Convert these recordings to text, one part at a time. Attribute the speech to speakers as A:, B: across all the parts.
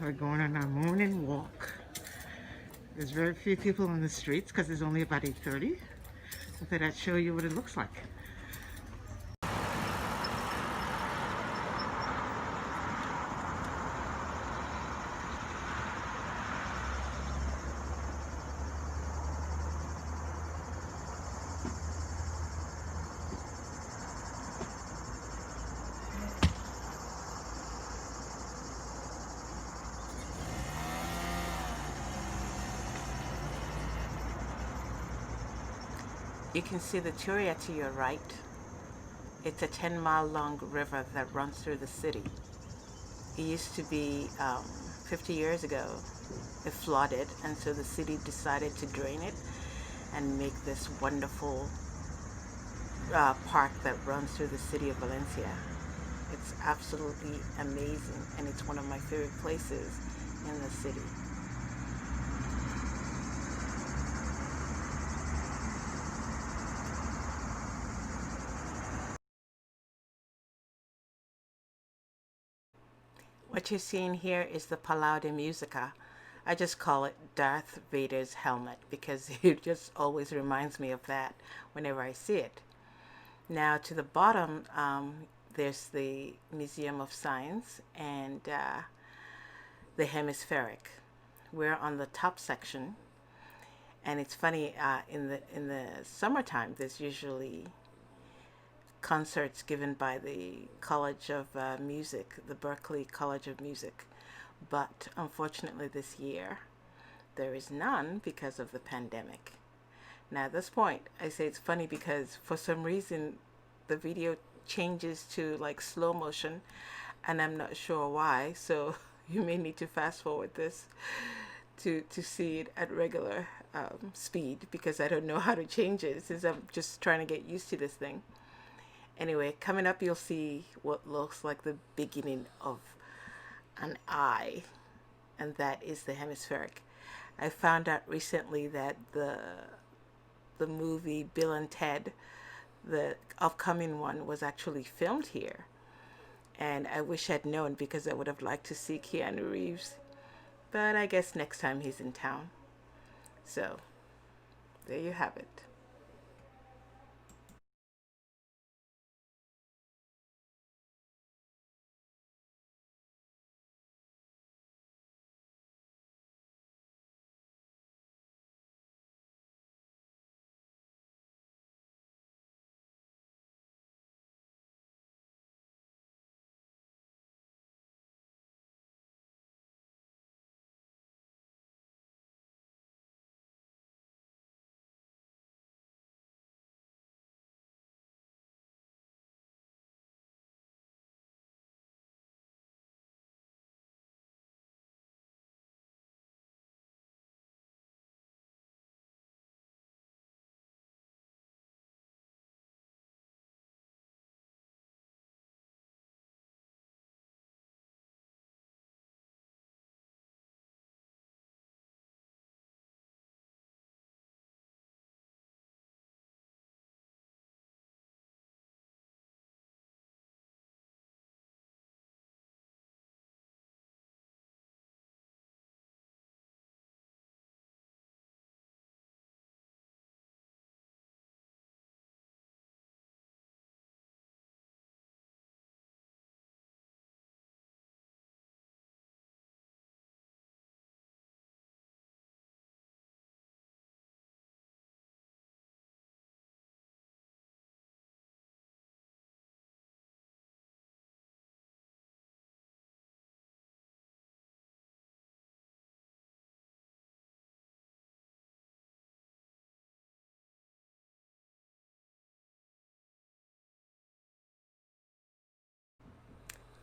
A: We're going on our morning walk. There's very few people on the streets because it's only about 8:30. I thought I'd show you what it looks like. You can see the Turia to your right. It's a 10-mile long river that runs through the city. It used to be 50 years ago. It flooded, and so the city decided to drain it and make this wonderful park that runs through the city of Valencia. It's absolutely amazing, and it's one of my favorite places in the city. What you're seeing here is the Palau de Musica. I just call it Darth Vader's helmet because it just always reminds me of that whenever I see it. Now to the bottom, there's the Museum of Science and the Hemispheric. We're on the top section, and it's funny. In the summertime, there's usually concerts given by the College of Music, the Berklee College of Music. But unfortunately, this year, there is none because of the pandemic. Now, at this point, I say it's funny because for some reason, the video changes to like slow motion, and I'm not sure why. So you may need to fast forward this to see it at regular speed because I don't know how to change it since I'm just trying to get used to this thing. Anyway, coming up, you'll see what looks like the beginning of an eye, and that is the hemispheric. I found out recently that the movie Bill and Ted, the upcoming one, was actually filmed here. And I wish I'd known because I would have liked to see Keanu Reeves. But I guess next time he's in town. So, there you have it.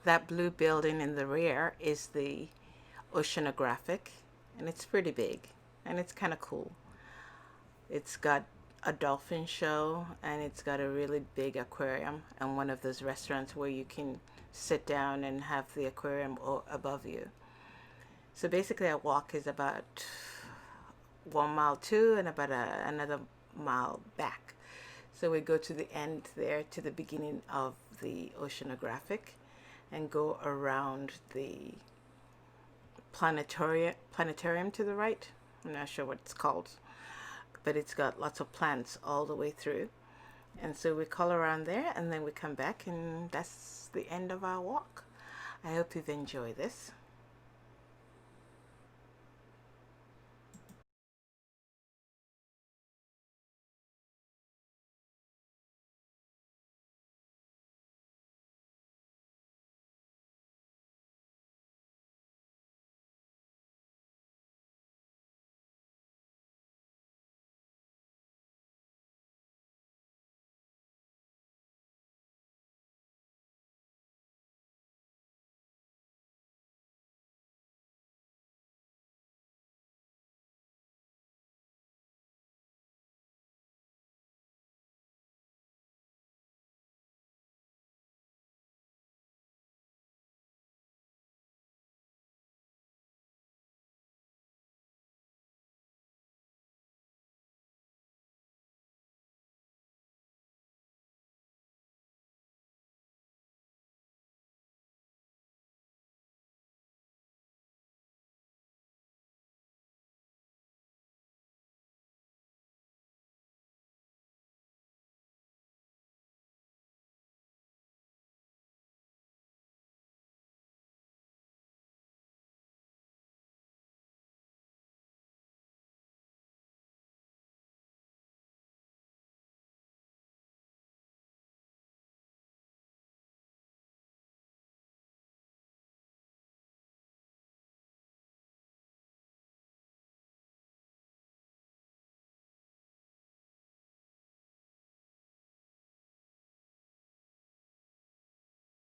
A: That blue building in the rear is the Oceanographic, and it's pretty big, and it's kind of cool. It's got a dolphin show, and it's got a really big aquarium, and one of those restaurants where you can sit down and have the aquarium above you. So basically, a walk is about 1 mile to and about another mile back. So we go to the end there, to the beginning of the Oceanographic, and go around the planetarium to the right. I'm not sure what it's called, but it's got lots of plants all the way through. And so we call around there, and then we come back, and that's the end of our walk. I hope you've enjoyed this.